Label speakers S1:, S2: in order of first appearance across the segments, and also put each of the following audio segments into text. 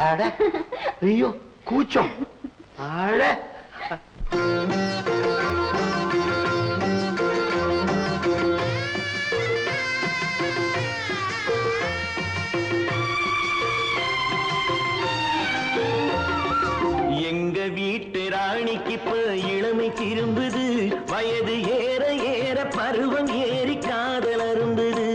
S1: அட ஐயோ கூச்சம். அட
S2: எங்க வீட்டு ராணிக்கு இப்ப இளமை திரும்புது, வயது ஏற ஏற பருவம் ஏறி காதல் அரும்புது.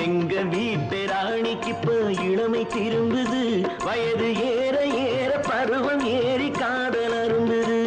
S2: எங்க வீட்டு ராணிக்கு இப்ப இளமை திரும்புது, வயது ஏற ஏற பருவம் ஏறி காதல் அரும்புது.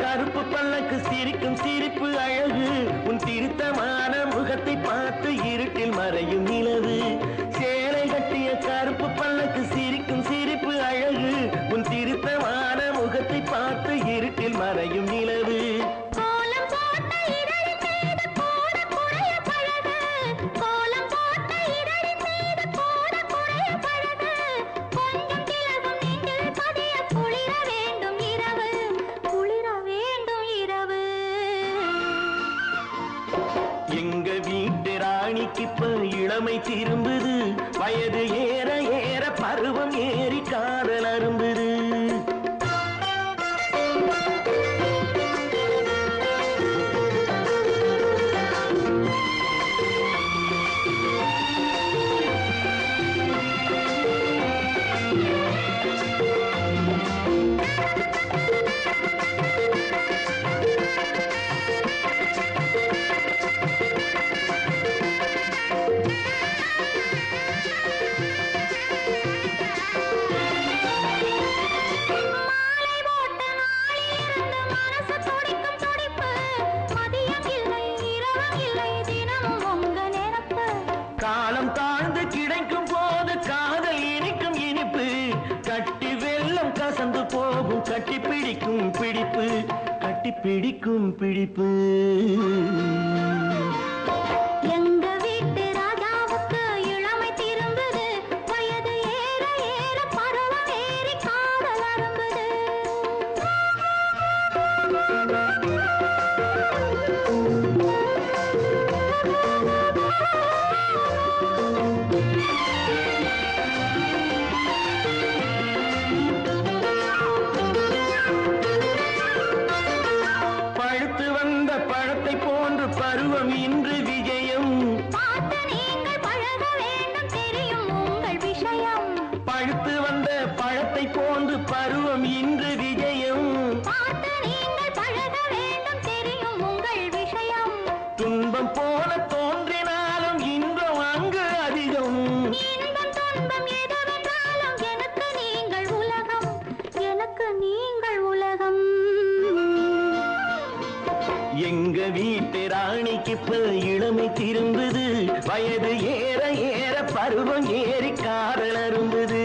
S2: கருப்பு பல்லக்கு சிரிக்கும் சிரிப்பு அழகு, உன் திருத்தமான முகத்தை பார்த்து இருட்டில் மறையும் நிலவு. சேலை கட்டிய கருப்பு பல்லக்கு சிரிக்கும் சிரிப்பு அழகு, உன் திருத்தமான முகத்தை பார்த்து இருட்டில் மறையும் நிலவு. எங்க வீட்டு ராணிக்கு இப்ப இளமை திரும்புது, வயது ஏற ஏற பருவம் ஏறி காதல் அரும்புது. காலம் தாழ்ந்து கிடைக்கும் போது காதல் இனிக்கும் இனிப்பு, கட்டி வெள்ளம் கசந்து போகும் கட்டி பிடிக்கும் பிடிப்பு, கட்டி பிடிக்கும் பிடிப்பு.
S3: எங்க வீட்டு ராஜாவுக்கு இளமை திரும்புது, வயது ஏற ஏற பருவம் ஏறி காதல் அரும்புது.
S2: பழுத்து வந்த பழத்தை போன்று பருவம் இன்று விஜயம்,
S3: பார்த்து நீங்கள் பழக வேண்டும் தெரியும் உங்கள் விஷயம்.
S2: பழுத்து வந்த பழத்தை போன்று பருவம் இன்று விஜயம்,
S3: பார்த்து நீங்கள் பழக வேண்டும் தெரியும் உங்கள் விஷயம்.
S2: துன்பம் போல தோன்றினாலும் இன்பம் அங்கு அதிகம்.
S3: இன்பம் துன்பம் எதுவென்றாலும் எனக்கு நீங்கள் உலகம், எனக்கு நீங்கள் உலகம்.
S2: எங்க வீட்டு ராணிக்கு இப்ப இளமை திரும்புது, வயது ஏற ஏற பருவம் ஏறி காதல் அரும்புது.